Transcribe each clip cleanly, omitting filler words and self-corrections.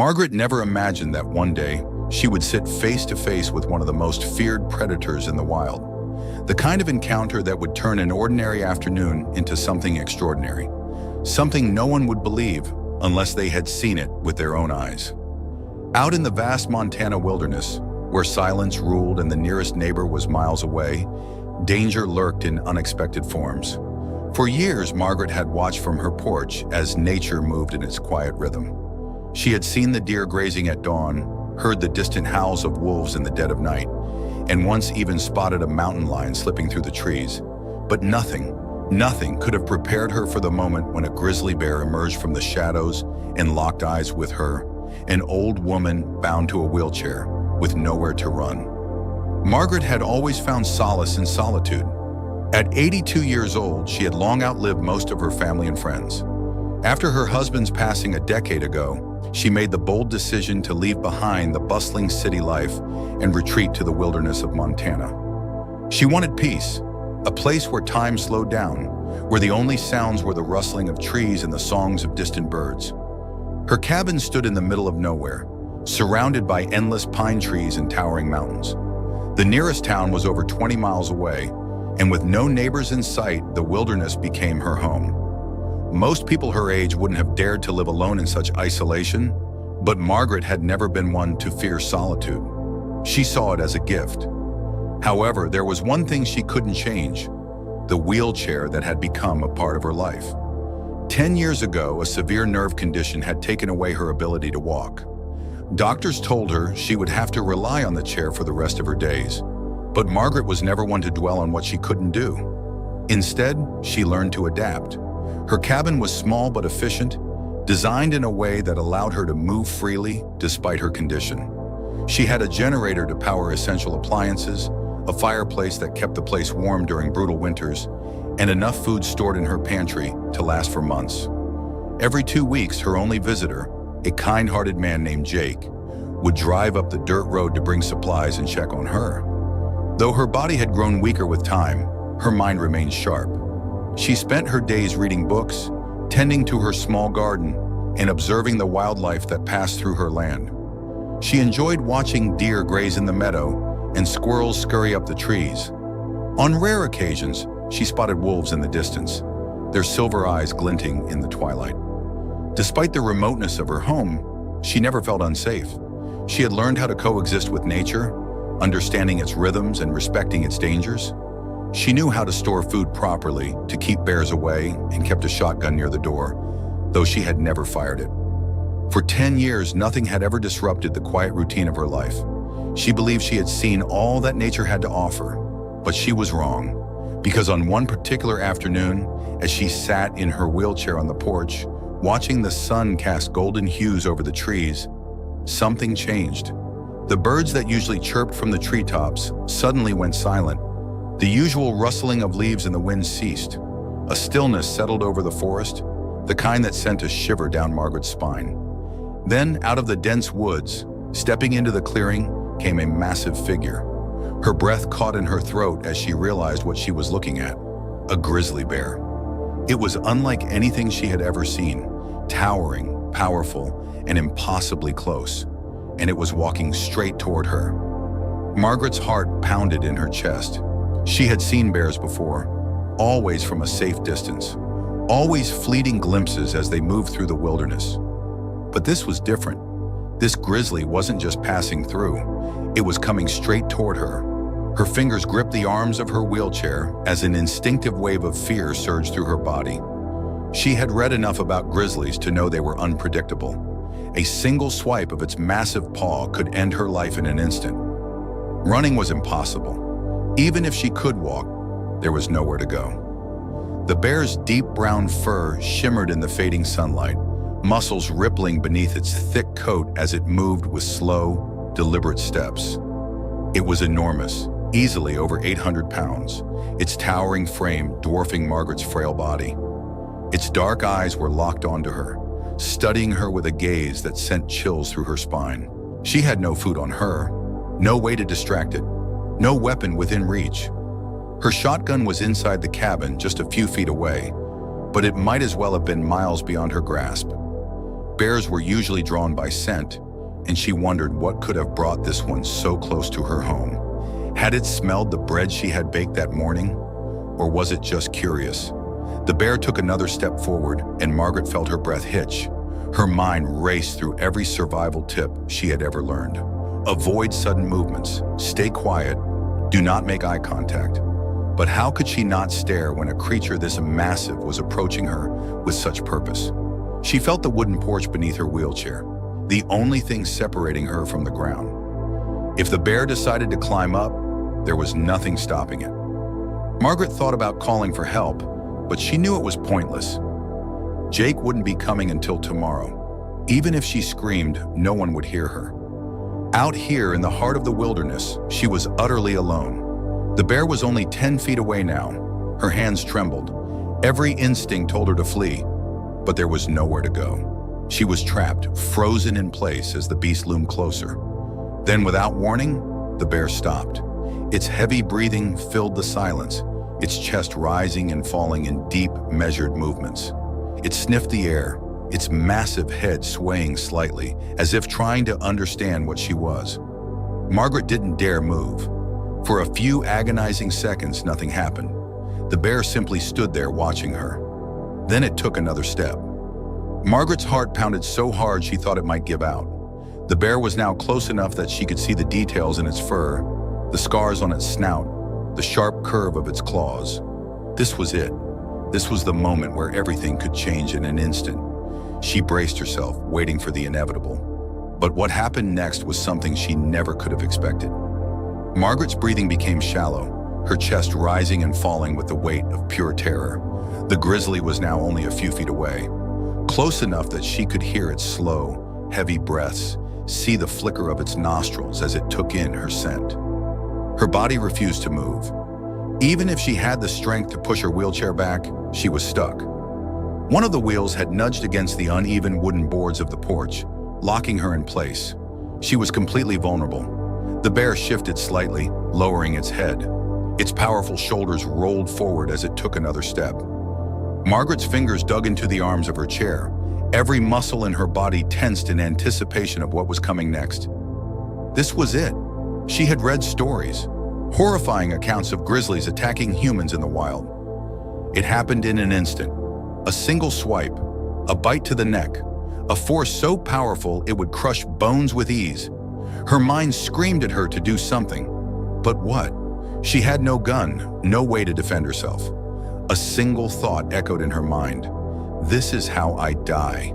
Margaret never imagined that one day she would sit face to face with one of the most feared predators in the wild. The kind of encounter that would turn an ordinary afternoon into something extraordinary. Something no one would believe unless they had seen it with their own eyes. Out in the vast Montana wilderness, where silence ruled and the nearest neighbor was miles away, danger lurked in unexpected forms. For years, Margaret had watched from her porch as nature moved in its quiet rhythm. She had seen the deer grazing at dawn, heard the distant howls of wolves in the dead of night, and once even spotted a mountain lion slipping through the trees. But nothing could have prepared her for the moment when a grizzly bear emerged from the shadows and locked eyes with her, an old woman bound to a wheelchair with nowhere to run. Margaret had always found solace in solitude. At 82 years old, she had long outlived most of her family and friends. After her husband's passing a decade ago, she made the bold decision to leave behind the bustling city life and retreat to the wilderness of Montana. She wanted peace, a place where time slowed down, where the only sounds were the rustling of trees and the songs of distant birds. Her cabin stood in the middle of nowhere, surrounded by endless pine trees and towering mountains. The nearest town was over 20 miles away, and with no neighbors in sight, the wilderness became her home. Most people her age wouldn't have dared to live alone in such isolation, but Margaret had never been one to fear solitude. She saw it as a gift. However, there was one thing she couldn't change: the wheelchair that had become a part of her life. 10 years ago, a severe nerve condition had taken away her ability to walk. Doctors told her she would have to rely on the chair for the rest of her days, but Margaret was never one to dwell on what she couldn't do. Instead, she learned to adapt. Her cabin was small but efficient, designed in a way that allowed her to move freely despite her condition. She had a generator to power essential appliances, a fireplace that kept the place warm during brutal winters, and enough food stored in her pantry to last for months. Every 2 weeks, her only visitor, a kind-hearted man named Jake, would drive up the dirt road to bring supplies and check on her. Though her body had grown weaker with time, her mind remained sharp. She spent her days reading books, tending to her small garden, and observing the wildlife that passed through her land. She enjoyed watching deer graze in the meadow and squirrels scurry up the trees. On rare occasions, she spotted wolves in the distance, their silver eyes glinting in the twilight. Despite the remoteness of her home, she never felt unsafe. She had learned how to coexist with nature, understanding its rhythms and respecting its dangers. She knew how to store food properly to keep bears away and kept a shotgun near the door, though she had never fired it. For 10 years, nothing had ever disrupted the quiet routine of her life. She believed she had seen all that nature had to offer, but she was wrong, because on one particular afternoon, as she sat in her wheelchair on the porch, watching the sun cast golden hues over the trees, something changed. The birds that usually chirped from the treetops suddenly went silent. The usual rustling of leaves in the wind ceased. A stillness settled over the forest, the kind that sent a shiver down Margaret's spine. Then, out of the dense woods, stepping into the clearing, came a massive figure. Her breath caught in her throat as she realized what she was looking at: a grizzly bear. It was unlike anything she had ever seen, towering, powerful, and impossibly close, and it was walking straight toward her. Margaret's heart pounded in her chest. She had seen bears before, always from a safe distance, always fleeting glimpses as they moved through the wilderness. But this was different. This grizzly wasn't just passing through, it was coming straight toward her. Her fingers gripped the arms of her wheelchair as an instinctive wave of fear surged through her body. She had read enough about grizzlies to know they were unpredictable. A single swipe of its massive paw could end her life in an instant. Running was impossible. Even if she could walk, there was nowhere to go. The bear's deep brown fur shimmered in the fading sunlight, muscles rippling beneath its thick coat as it moved with slow, deliberate steps. It was enormous, easily over 800 pounds, its towering frame dwarfing Margaret's frail body. Its dark eyes were locked onto her, studying her with a gaze that sent chills through her spine. She had no food on her, no way to distract it, no weapon within reach. Her shotgun was inside the cabin just a few feet away, but it might as well have been miles beyond her grasp. Bears were usually drawn by scent, and she wondered what could have brought this one so close to her home. Had it smelled the bread she had baked that morning? Or was it just curious? The bear took another step forward, and Margaret felt her breath hitch. Her mind raced through every survival tip she had ever learned. Avoid sudden movements, stay quiet, do not make eye contact. But how could she not stare when a creature this massive was approaching her with such purpose? She felt the wooden porch beneath her wheelchair, the only thing separating her from the ground. If the bear decided to climb up, there was nothing stopping it. Margaret thought about calling for help, but she knew it was pointless. Jake wouldn't be coming until tomorrow. Even if she screamed, no one would hear her. Out here in the heart of the wilderness, she was utterly alone. The bear was only 10 feet away now. Her hands trembled. Every instinct told her to flee, but there was nowhere to go. She was trapped, frozen in place as the beast loomed closer. Then, without warning, the bear stopped. Its heavy breathing filled the silence, its chest rising and falling in deep, measured movements. It sniffed the air, its massive head swaying slightly, as if trying to understand what she was. Margaret didn't dare move. For a few agonizing seconds, nothing happened. The bear simply stood there watching her. Then it took another step. Margaret's heart pounded so hard she thought it might give out. The bear was now close enough that she could see the details in its fur, the scars on its snout, the sharp curve of its claws. This was it. This was the moment where everything could change in an instant. She braced herself, waiting for the inevitable. But what happened next was something she never could have expected. Margaret's breathing became shallow, her chest rising and falling with the weight of pure terror. The grizzly was now only a few feet away, close enough that she could hear its slow, heavy breaths, see the flicker of its nostrils as it took in her scent. Her body refused to move. Even if she had the strength to push her wheelchair back, she was stuck. One of the wheels had nudged against the uneven wooden boards of the porch, locking her in place. She was completely vulnerable. The bear shifted slightly, lowering its head. Its powerful shoulders rolled forward as it took another step. Margaret's fingers dug into the arms of her chair. Every muscle in her body tensed in anticipation of what was coming next. This was it. She had read stories, horrifying accounts of grizzlies attacking humans in the wild. It happened in an instant. A single swipe, a bite to the neck, a force so powerful it would crush bones with ease. Her mind screamed at her to do something. But what? She had no gun, no way to defend herself. A single thought echoed in her mind. This is how I die.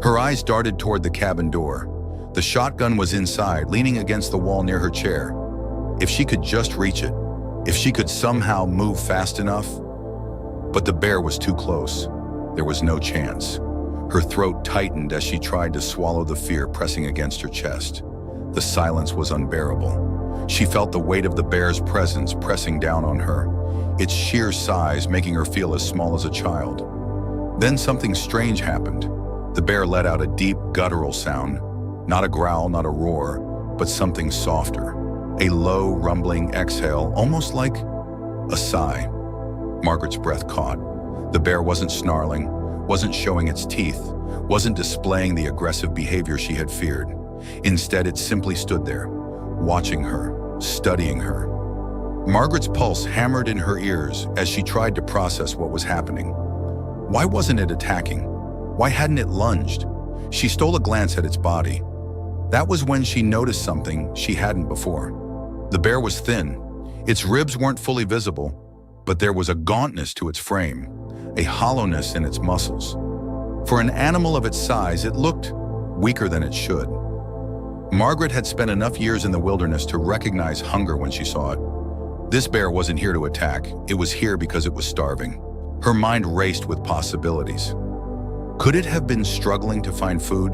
Her eyes darted toward the cabin door. The shotgun was inside, leaning against the wall near her chair. If she could just reach it, if she could somehow move fast enough. But the bear was too close. There was no chance. Her throat tightened as she tried to swallow the fear pressing against her chest. The silence was unbearable. She felt the weight of the bear's presence pressing down on her, its sheer size making her feel as small as a child. Then something strange happened. The bear let out a deep, guttural sound. Not a growl, not a roar, but something softer. A low, rumbling exhale, almost like a sigh. Margaret's breath caught. The bear wasn't snarling, wasn't showing its teeth, wasn't displaying the aggressive behavior she had feared. Instead, it simply stood there, watching her, studying her. Margaret's pulse hammered in her ears as she tried to process what was happening. Why wasn't it attacking? Why hadn't it lunged? She stole a glance at its body. That was when she noticed something she hadn't before. The bear was thin. Its ribs weren't fully visible, but there was a gauntness to its frame, a hollowness in its muscles. For an animal of its size, it looked weaker than it should. Margaret had spent enough years in the wilderness to recognize hunger when she saw it. This bear wasn't here to attack. It was here because it was starving. Her mind raced with possibilities. Could it have been struggling to find food?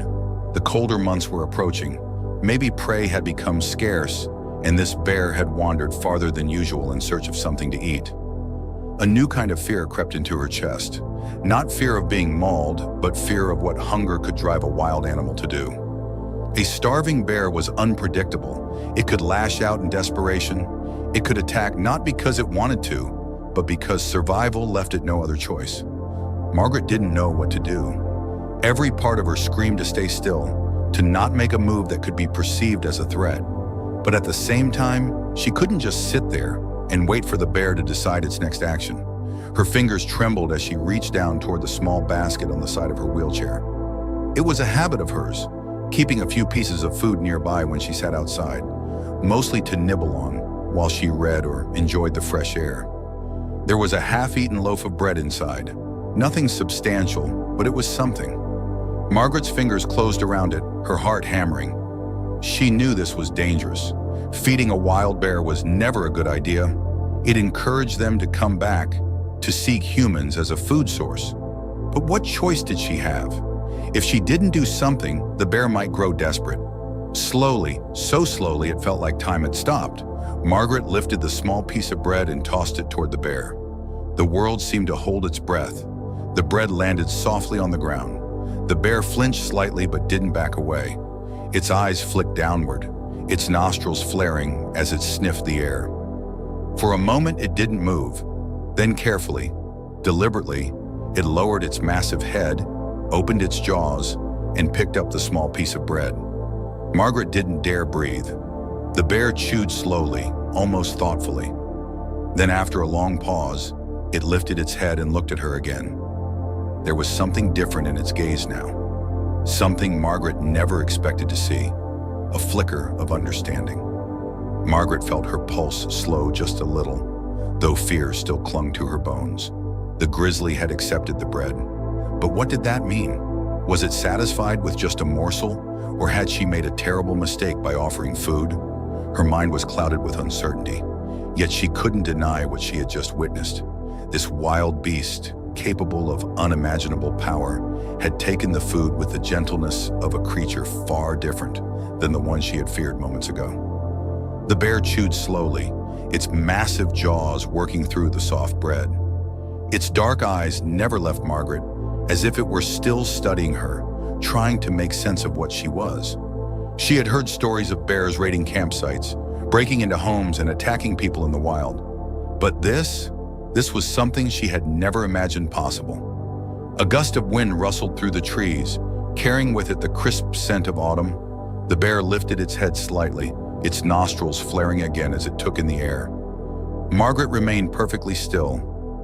The colder months were approaching. Maybe prey had become scarce, and this bear had wandered farther than usual in search of something to eat. A new kind of fear crept into her chest. Not fear of being mauled, but fear of what hunger could drive a wild animal to do. A starving bear was unpredictable. It could lash out in desperation. It could attack not because it wanted to, but because survival left it no other choice. Margaret didn't know what to do. Every part of her screamed to stay still, to not make a move that could be perceived as a threat. But at the same time, she couldn't just sit there and wait for the bear to decide its next action. Her fingers trembled as she reached down toward the small basket on the side of her wheelchair. It was a habit of hers, keeping a few pieces of food nearby when she sat outside, mostly to nibble on while she read or enjoyed the fresh air. There was a half-eaten loaf of bread inside. Nothing substantial, but it was something. Margaret's fingers closed around it, her heart hammering. She knew this was dangerous. Feeding a wild bear was never a good idea. It encouraged them to come back, to seek humans as a food source. But what choice did she have? If she didn't do something, the bear might grow desperate. Slowly, so slowly it felt like time had stopped, Margaret lifted the small piece of bread and tossed it toward the bear. The world seemed to hold its breath. The bread landed softly on the ground. The bear flinched slightly but didn't back away. Its eyes flicked downward, its nostrils flaring as it sniffed the air. For a moment it didn't move. Then carefully, deliberately, it lowered its massive head, opened its jaws, and picked up the small piece of bread. Margaret didn't dare breathe. The bear chewed slowly, almost thoughtfully. Then after a long pause, it lifted its head and looked at her again. There was something different in its gaze now. Something Margaret never expected to see. A flicker of understanding. Margaret felt her pulse slow just a little, though fear still clung to her bones. The grizzly had accepted the bread. But what did that mean? Was it satisfied with just a morsel, or had she made a terrible mistake by offering food? Her mind was clouded with uncertainty, yet she couldn't deny what she had just witnessed. This wild beast, capable of unimaginable power, had taken the food with the gentleness of a creature far different than the one she had feared moments ago. The bear chewed slowly, its massive jaws working through the soft bread. Its dark eyes never left Margaret, as if it were still studying her, trying to make sense of what she was. She had heard stories of bears raiding campsites, breaking into homes and attacking people in the wild. But this was something she had never imagined possible. A gust of wind rustled through the trees, carrying with it the crisp scent of autumn. The bear lifted its head slightly, its nostrils flaring again as it took in the air. Margaret remained perfectly still,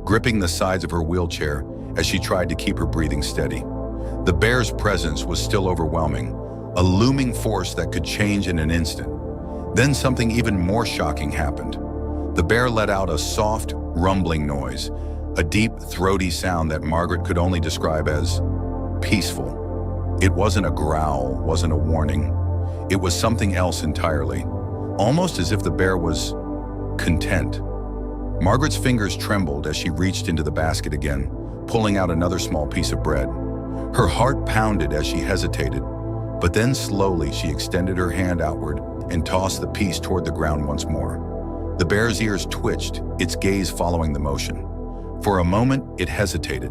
gripping the sides of her wheelchair as she tried to keep her breathing steady. The bear's presence was still overwhelming, a looming force that could change in an instant. Then something even more shocking happened. The bear let out a soft, rumbling noise, a deep, throaty sound that Margaret could only describe as peaceful. It wasn't a growl, wasn't a warning. It was something else entirely, almost as if the bear was content. Margaret's fingers trembled as she reached into the basket again, pulling out another small piece of bread. Her heart pounded as she hesitated, but then slowly she extended her hand outward and tossed the piece toward the ground once more. The bear's ears twitched, its gaze following the motion. For a moment, it hesitated.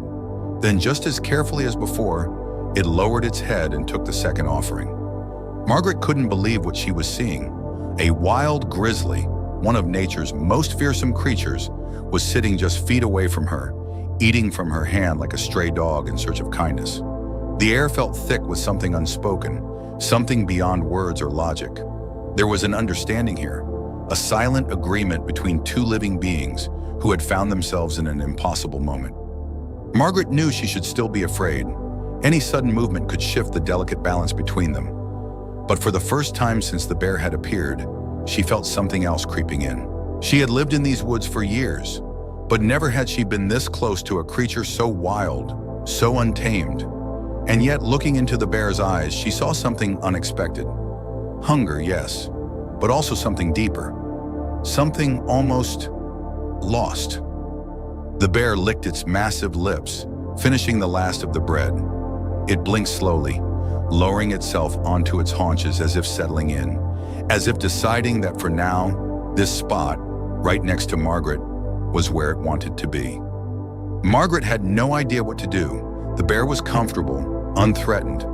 Then, just as carefully as before, it lowered its head and took the second offering. Margaret couldn't believe what she was seeing. A wild grizzly, one of nature's most fearsome creatures, was sitting just feet away from her, eating from her hand like a stray dog in search of kindness. The air felt thick with something unspoken, something beyond words or logic. There was an understanding here, a silent agreement between two living beings who had found themselves in an impossible moment. Margaret knew she should still be afraid. Any sudden movement could shift the delicate balance between them. But for the first time since the bear had appeared, she felt something else creeping in. She had lived in these woods for years, but never had she been this close to a creature so wild, so untamed. And yet, looking into the bear's eyes, she saw something unexpected. Hunger, yes, but also something deeper. Something almost lost. The bear licked its massive lips, finishing the last of the bread. It blinked slowly, lowering itself onto its haunches as if settling in, as if deciding that for now, this spot, right next to Margaret, was where it wanted to be. Margaret had no idea what to do. The bear was comfortable, unthreatened,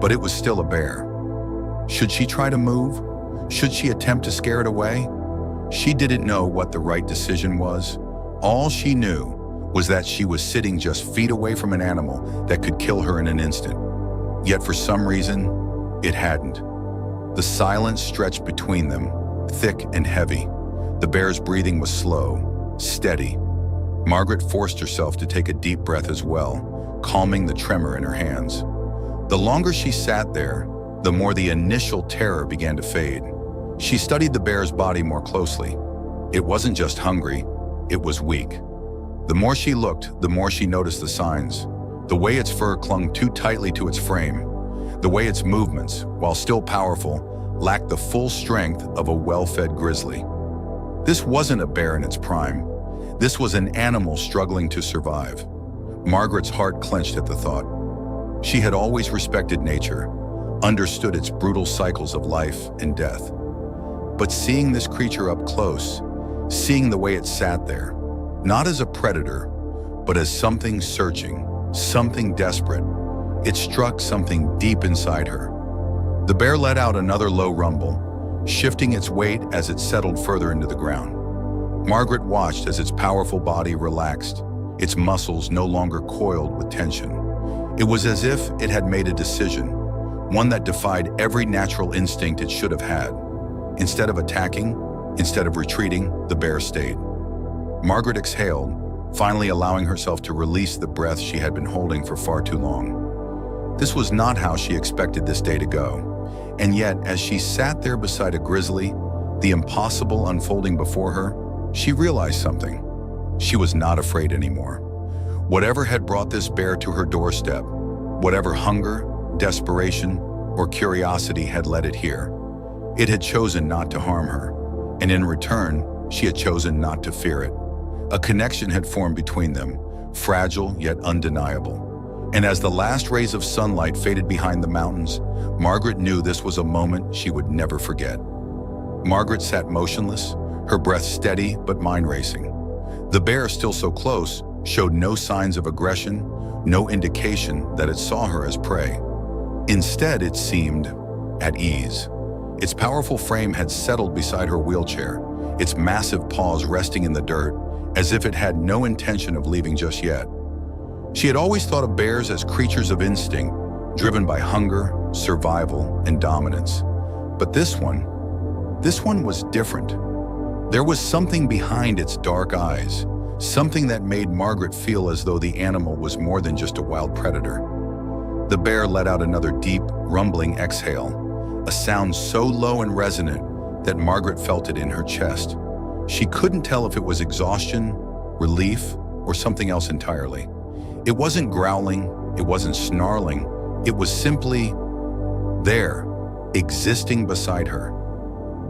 but it was still a bear. Should she try to move? Should she attempt to scare it away? She didn't know what the right decision was. All she knew was that she was sitting just feet away from an animal that could kill her in an instant. Yet for some reason, it hadn't. The silence stretched between them, thick and heavy. The bear's breathing was slow, steady. Margaret forced herself to take a deep breath as well, calming the tremor in her hands. The longer she sat there, the more the initial terror began to fade. She studied the bear's body more closely. It wasn't just hungry, it was weak. The more she looked, the more she noticed the signs. The way its fur clung too tightly to its frame. The way its movements, while still powerful, lacked the full strength of a well-fed grizzly. This wasn't a bear in its prime. This was an animal struggling to survive. Margaret's heart clenched at the thought. She had always respected nature, understood its brutal cycles of life and death. But seeing this creature up close, seeing the way it sat there, not as a predator, but as something searching, something desperate, it struck something deep inside her. The bear let out another low rumble, shifting its weight as it settled further into the ground. Margaret watched as its powerful body relaxed, its muscles no longer coiled with tension. It was as if it had made a decision, one that defied every natural instinct it should have had. Instead of attacking, instead of retreating, the bear stayed. Margaret exhaled, finally allowing herself to release the breath she had been holding for far too long. This was not how she expected this day to go. And yet, as she sat there beside a grizzly, the impossible unfolding before her, she realized something. She was not afraid anymore. Whatever had brought this bear to her doorstep, whatever hunger, desperation, or curiosity had led it here, it had chosen not to harm her, and in return, she had chosen not to fear it. A connection had formed between them, fragile yet undeniable. And as the last rays of sunlight faded behind the mountains, Margaret knew this was a moment she would never forget. Margaret sat motionless, her breath steady but mind racing. The bear, still so close, showed no signs of aggression, no indication that it saw her as prey. Instead, it seemed at ease. Its powerful frame had settled beside her wheelchair, its massive paws resting in the dirt, as if it had no intention of leaving just yet. She had always thought of bears as creatures of instinct, driven by hunger, survival, and dominance. But this one was different. There was something behind its dark eyes, something that made Margaret feel as though the animal was more than just a wild predator. The bear let out another deep, rumbling exhale, a sound so low and resonant that Margaret felt it in her chest. She couldn't tell if it was exhaustion, relief, or something else entirely. It wasn't growling, it wasn't snarling, it was simply there, existing beside her.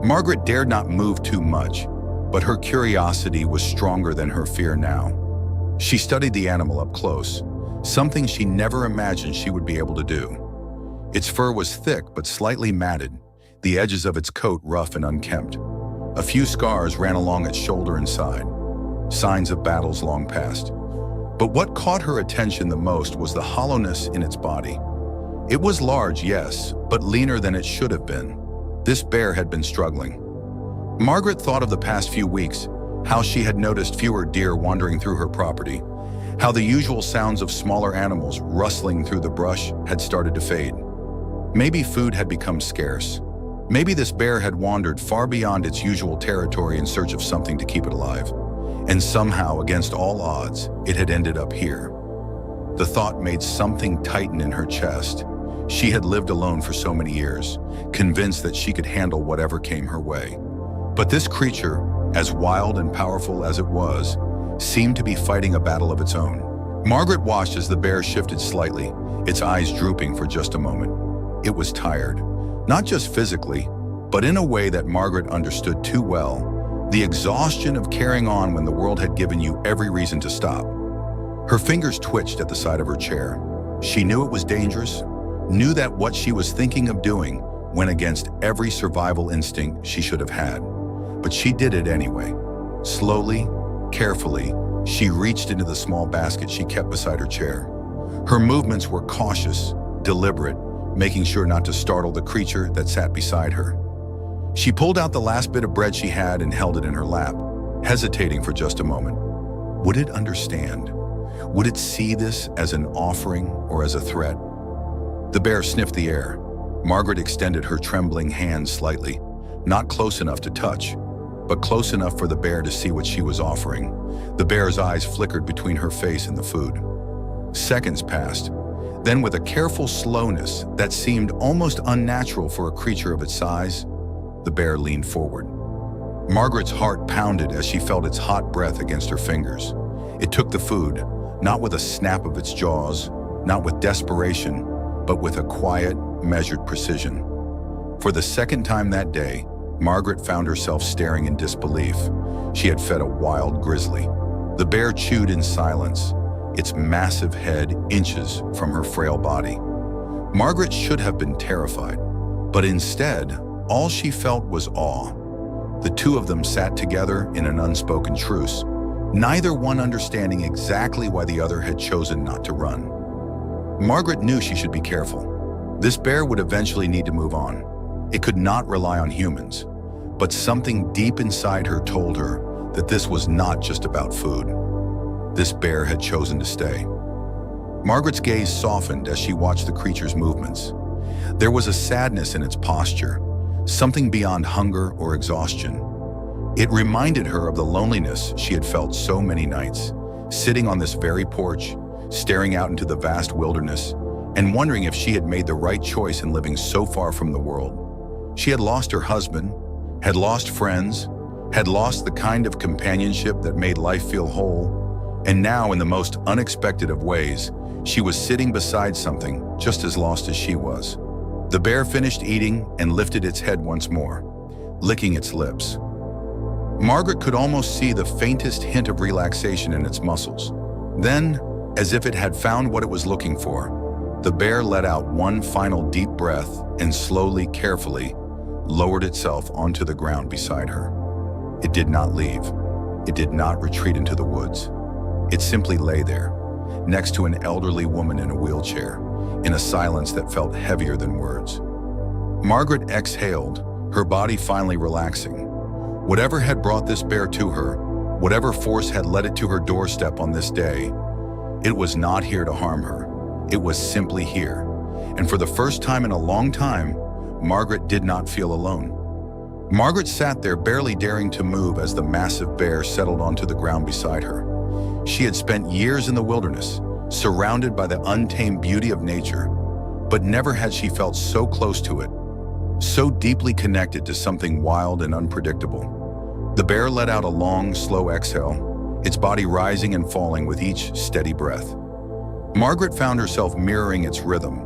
Margaret dared not move too much, but her curiosity was stronger than her fear now. She studied the animal up close, something she never imagined she would be able to do. Its fur was thick but slightly matted, the edges of its coat rough and unkempt. A few scars ran along its shoulder and side, signs of battles long past. But what caught her attention the most was the hollowness in its body. It was large, yes, but leaner than it should have been. This bear had been struggling. Margaret thought of the past few weeks, how she had noticed fewer deer wandering through her property, how the usual sounds of smaller animals rustling through the brush had started to fade. Maybe food had become scarce. Maybe this bear had wandered far beyond its usual territory in search of something to keep it alive. And somehow, against all odds, it had ended up here. The thought made something tighten in her chest. She had lived alone for so many years, convinced that she could handle whatever came her way. But this creature, as wild and powerful as it was, seemed to be fighting a battle of its own. Margaret watched as the bear shifted slightly, its eyes drooping for just a moment. It was tired, not just physically, but in a way that Margaret understood too well. The exhaustion of carrying on when the world had given you every reason to stop. Her fingers twitched at the side of her chair. She knew it was dangerous, knew that what she was thinking of doing went against every survival instinct she should have had. But she did it anyway. Slowly, carefully, she reached into the small basket she kept beside her chair. Her movements were cautious, deliberate, making sure not to startle the creature that sat beside her. She pulled out the last bit of bread she had and held it in her lap, hesitating for just a moment. Would it understand? Would it see this as an offering or as a threat? The bear sniffed the air. Margaret extended her trembling hand slightly, not close enough to touch, but close enough for the bear to see what she was offering. The bear's eyes flickered between her face and the food. Seconds passed. Then, with a careful slowness that seemed almost unnatural for a creature of its size, the bear leaned forward. Margaret's heart pounded as she felt its hot breath against her fingers. It took the food, not with a snap of its jaws, not with desperation, but with a quiet, measured precision. For the second time that day, Margaret found herself staring in disbelief. She had fed a wild grizzly. The bear chewed in silence, its massive head inches from her frail body. Margaret should have been terrified, but instead, all she felt was awe. The two of them sat together in an unspoken truce, neither one understanding exactly why the other had chosen not to run. Margaret knew she should be careful. This bear would eventually need to move on. It could not rely on humans, but something deep inside her told her that this was not just about food. This bear had chosen to stay. Margaret's gaze softened as she watched the creature's movements. There was a sadness in its posture, something beyond hunger or exhaustion. It reminded her of the loneliness she had felt so many nights, sitting on this very porch, staring out into the vast wilderness, and wondering if she had made the right choice in living so far from the world. She had lost her husband, had lost friends, had lost the kind of companionship that made life feel whole, and now, in the most unexpected of ways, she was sitting beside something just as lost as she was. The bear finished eating and lifted its head once more, licking its lips. Margaret could almost see the faintest hint of relaxation in its muscles. Then, as if it had found what it was looking for, the bear let out one final deep breath and slowly, carefully, lowered itself onto the ground beside her. It did not leave. It did not retreat into the woods. It simply lay there, next to an elderly woman in a wheelchair, in a silence that felt heavier than words. Margaret exhaled, her body finally relaxing. Whatever had brought this bear to her, whatever force had led it to her doorstep on this day, it was not here to harm her. It was simply here. And for the first time in a long time, Margaret did not feel alone. Margaret sat there, barely daring to move as the massive bear settled onto the ground beside her. She had spent years in the wilderness, surrounded by the untamed beauty of nature, but never had she felt so close to it, so deeply connected to something wild and unpredictable. The bear let out a long, slow exhale, its body rising and falling with each steady breath. Margaret found herself mirroring its rhythm,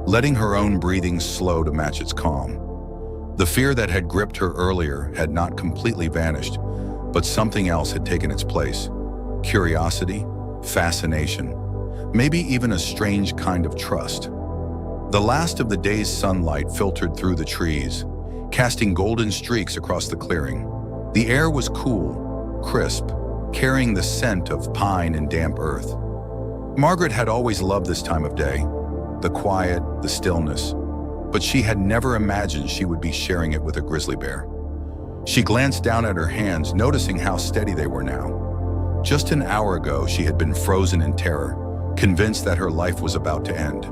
letting her own breathing slow to match its calm. The fear that had gripped her earlier had not completely vanished, but something else had taken its place. Curiosity, fascination, maybe even a strange kind of trust. The last of the day's sunlight filtered through the trees, casting golden streaks across the clearing. The air was cool, crisp, carrying the scent of pine and damp earth. Margaret had always loved this time of day, the quiet, the stillness, but she had never imagined she would be sharing it with a grizzly bear. She glanced down at her hands, noticing how steady they were now. Just an hour ago, she had been frozen in terror, convinced that her life was about to end.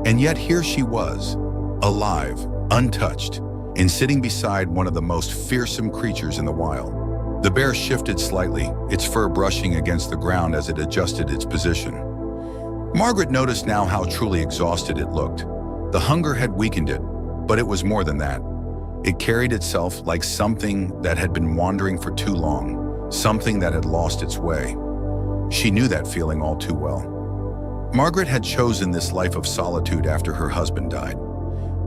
And yet here she was, alive, untouched, and sitting beside one of the most fearsome creatures in the wild. The bear shifted slightly, its fur brushing against the ground as it adjusted its position. Margaret noticed now how truly exhausted it looked. The hunger had weakened it, but it was more than that. It carried itself like something that had been wandering for too long, something that had lost its way. She knew that feeling all too well. Margaret had chosen this life of solitude after her husband died,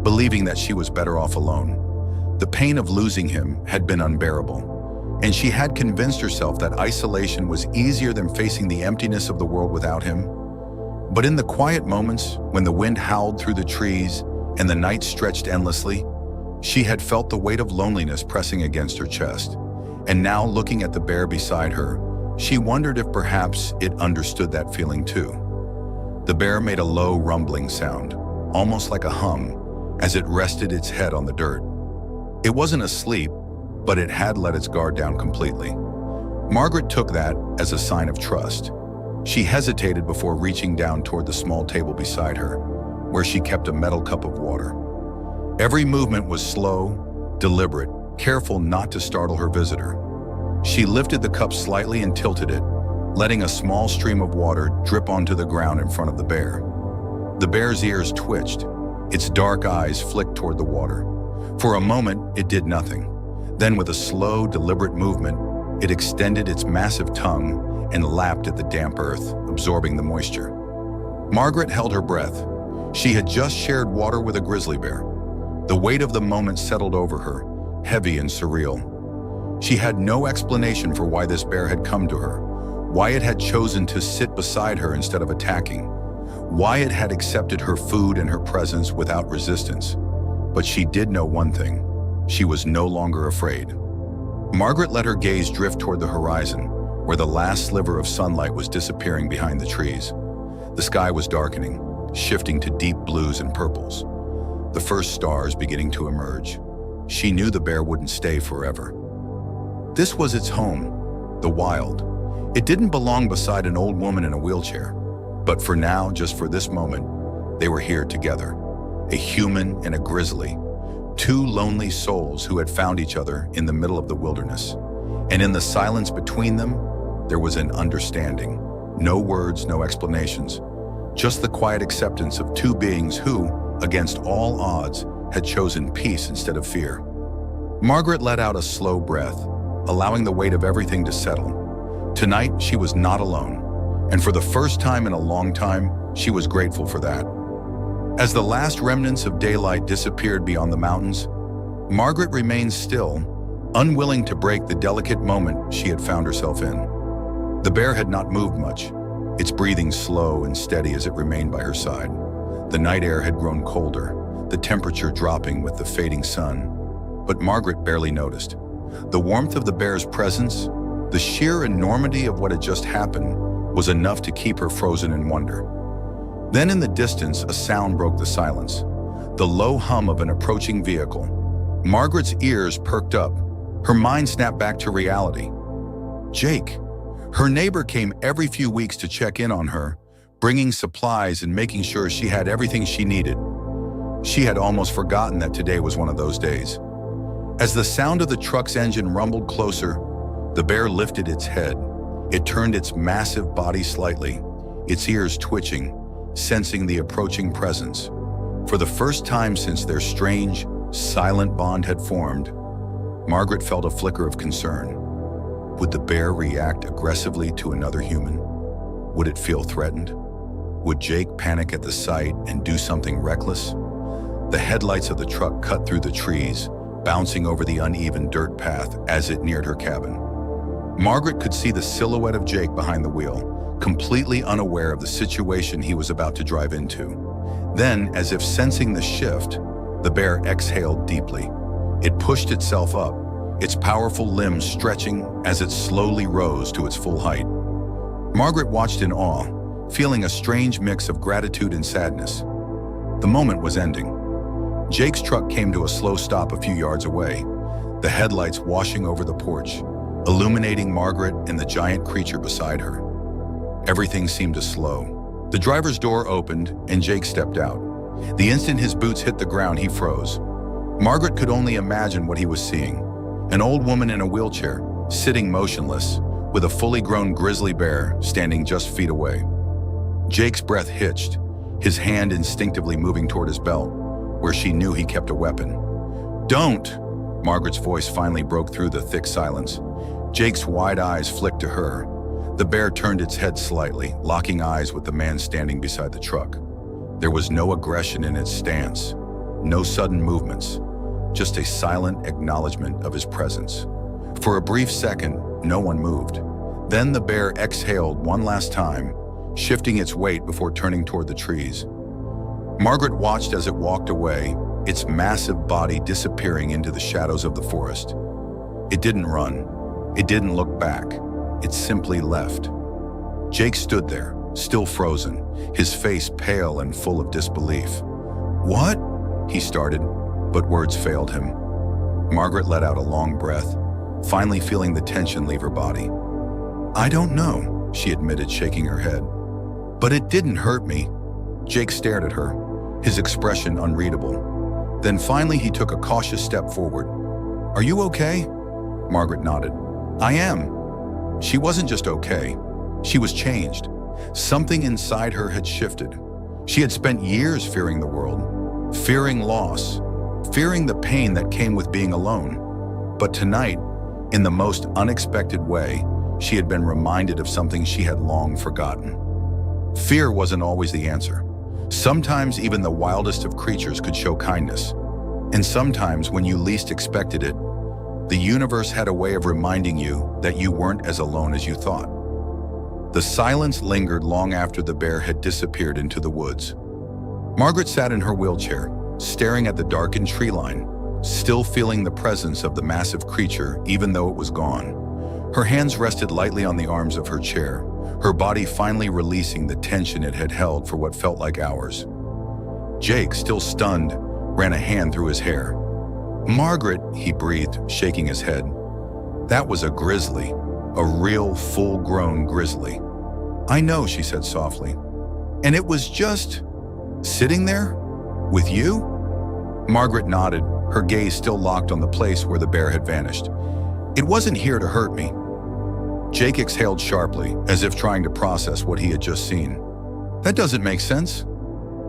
believing that she was better off alone. The pain of losing him had been unbearable, and she had convinced herself that isolation was easier than facing the emptiness of the world without him. But in the quiet moments, when the wind howled through the trees and the night stretched endlessly, she had felt the weight of loneliness pressing against her chest. And now, looking at the bear beside her, she wondered if perhaps it understood that feeling too. The bear made a low, rumbling sound, almost like a hum, as it rested its head on the dirt. It wasn't asleep, but it had let its guard down completely. Margaret took that as a sign of trust. She hesitated before reaching down toward the small table beside her, where she kept a metal cup of water. Every movement was slow, deliberate, careful not to startle her visitor. She lifted the cup slightly and tilted it, letting a small stream of water drip onto the ground in front of the bear. The bear's ears twitched. Its dark eyes flicked toward the water. For a moment, it did nothing. Then, with a slow, deliberate movement, it extended its massive tongue and lapped at the damp earth, absorbing the moisture. Margaret held her breath. She had just shared water with a grizzly bear. The weight of the moment settled over her, heavy and surreal. She had no explanation for why this bear had come to her, why it had chosen to sit beside her instead of attacking, why it had accepted her food and her presence without resistance. But she did know one thing: she was no longer afraid. Margaret let her gaze drift toward the horizon, where the last sliver of sunlight was disappearing behind the trees. The sky was darkening, shifting to deep blues and purples, the first stars beginning to emerge. She knew the bear wouldn't stay forever. This was its home, the wild. It didn't belong beside an old woman in a wheelchair. But for now, just for this moment, they were here together. A human and a grizzly, two lonely souls who had found each other in the middle of the wilderness. And in the silence between them, there was an understanding. No words, no explanations. Just the quiet acceptance of two beings who, against all odds, had chosen peace instead of fear. Margaret let out a slow breath, allowing the weight of everything to settle. Tonight, she was not alone. And for the first time in a long time, she was grateful for that. As the last remnants of daylight disappeared beyond the mountains, Margaret remained still, unwilling to break the delicate moment she had found herself in. The bear had not moved much, its breathing slow and steady as it remained by her side. The night air had grown colder, the temperature dropping with the fading sun. But Margaret barely noticed. The warmth of the bear's presence, the sheer enormity of what had just happened, was enough to keep her frozen in wonder. Then in the distance, a sound broke the silence, the low hum of an approaching vehicle. Margaret's ears perked up. Her mind snapped back to reality. Jake. Her neighbor came every few weeks to check in on her, bringing supplies and making sure she had everything she needed. She had almost forgotten that today was one of those days. As the sound of the truck's engine rumbled closer, the bear lifted its head. It turned its massive body slightly, its ears twitching, sensing the approaching presence. For the first time since their strange, silent bond had formed, Margaret felt a flicker of concern. Would the bear react aggressively to another human? Would it feel threatened? Would Jake panic at the sight and do something reckless? The headlights of the truck cut through the trees, bouncing over the uneven dirt path as it neared her cabin. Margaret could see the silhouette of Jake behind the wheel, completely unaware of the situation he was about to drive into. Then, as if sensing the shift, the bear exhaled deeply. It pushed itself up, its powerful limbs stretching as it slowly rose to its full height. Margaret watched in awe, feeling a strange mix of gratitude and sadness. The moment was ending. Jake's truck came to a slow stop a few yards away, the headlights washing over the porch, illuminating Margaret and the giant creature beside her. Everything seemed to slow. The driver's door opened and Jake stepped out. The instant his boots hit the ground, he froze. Margaret could only imagine what he was seeing. An old woman in a wheelchair, sitting motionless, with a fully grown grizzly bear standing just feet away. Jake's breath hitched, his hand instinctively moving toward his belt, where she knew he kept a weapon. "Don't!" Margaret's voice finally broke through the thick silence. Jake's wide eyes flicked to her. The bear turned its head slightly, locking eyes with the man standing beside the truck. There was no aggression in its stance, no sudden movements, just a silent acknowledgement of his presence. For a brief second, no one moved. Then the bear exhaled one last time, shifting its weight before turning toward the trees. Margaret watched as it walked away, its massive body disappearing into the shadows of the forest. It didn't run. It didn't look back. It simply left. Jake stood there, still frozen, his face pale and full of disbelief. "What?" he started, but words failed him. Margaret let out a long breath, finally feeling the tension leave her body. "I don't know," she admitted, shaking her head. "But it didn't hurt me." Jake stared at her, his expression unreadable. Then finally he took a cautious step forward. "Are you okay?" Margaret nodded. "I am." She wasn't just okay. She was changed. Something inside her had shifted. She had spent years fearing the world, fearing loss, fearing the pain that came with being alone. But tonight, in the most unexpected way, she had been reminded of something she had long forgotten. Fear wasn't always the answer. Sometimes even the wildest of creatures could show kindness. And sometimes, when you least expected it, the universe had a way of reminding you that you weren't as alone as you thought. The silence lingered long after the bear had disappeared into the woods. Margaret sat in her wheelchair, staring at the darkened tree line, still feeling the presence of the massive creature even though it was gone. Her hands rested lightly on the arms of her chair, her body finally releasing the tension it had held for what felt like hours. Jake, still stunned, ran a hand through his hair. "Margaret," he breathed, shaking his head. "That was a grizzly, a real full-grown grizzly." "I know," she said softly. "And it was just sitting there with you?" Margaret nodded, her gaze still locked on the place where the bear had vanished. "It wasn't here to hurt me." Jake exhaled sharply, as if trying to process what he had just seen. "That doesn't make sense.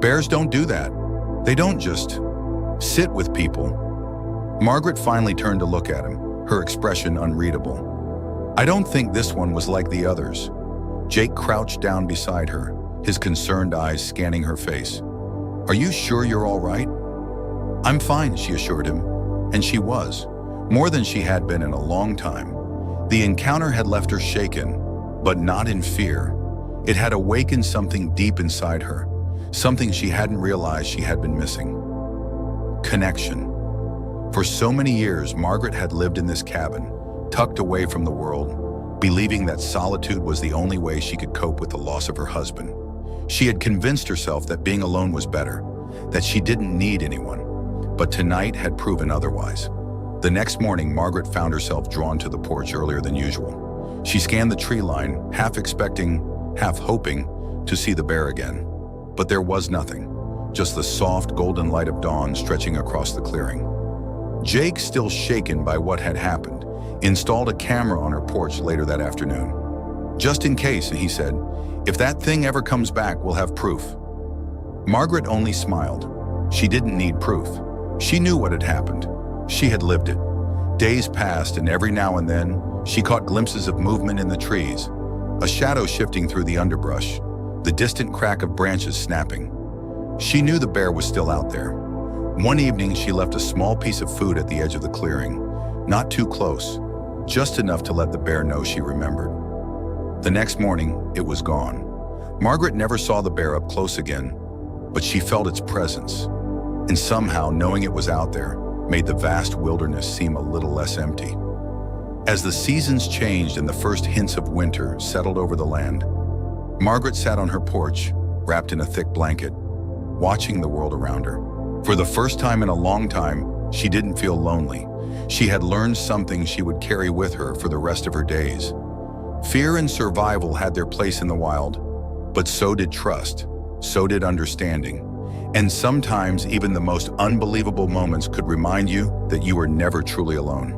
Bears don't do that. They don't just sit with people." Margaret finally turned to look at him, her expression unreadable. "I don't think this one was like the others." Jake crouched down beside her, his concerned eyes scanning her face. "Are you sure you're all right?" "I'm fine," she assured him. And she was, more than she had been in a long time. The encounter had left her shaken, but not in fear. It had awakened something deep inside her, something she hadn't realized she had been missing. Connection. For so many years, Margaret had lived in this cabin, tucked away from the world, believing that solitude was the only way she could cope with the loss of her husband. She had convinced herself that being alone was better, that she didn't need anyone. But tonight had proven otherwise. The next morning, Margaret found herself drawn to the porch earlier than usual. She scanned the tree line, half expecting, half hoping, to see the bear again. But there was nothing, just the soft golden light of dawn stretching across the clearing. Jake, still shaken by what had happened, installed a camera on her porch later that afternoon. "Just in case," he said, "if that thing ever comes back, we'll have proof." Margaret only smiled. She didn't need proof. She knew what had happened. She had lived it. Days passed, and every now and then, she caught glimpses of movement in the trees, a shadow shifting through the underbrush, the distant crack of branches snapping. She knew the bear was still out there. One evening, she left a small piece of food at the edge of the clearing, not too close, just enough to let the bear know she remembered. The next morning, it was gone. Margaret never saw the bear up close again, but she felt its presence. And somehow, knowing it was out there, made the vast wilderness seem a little less empty. As the seasons changed and the first hints of winter settled over the land, Margaret sat on her porch, wrapped in a thick blanket, watching the world around her. For the first time in a long time, she didn't feel lonely. She had learned something she would carry with her for the rest of her days. Fear and survival had their place in the wild, but so did trust, so did understanding. And sometimes even the most unbelievable moments could remind you that you were never truly alone.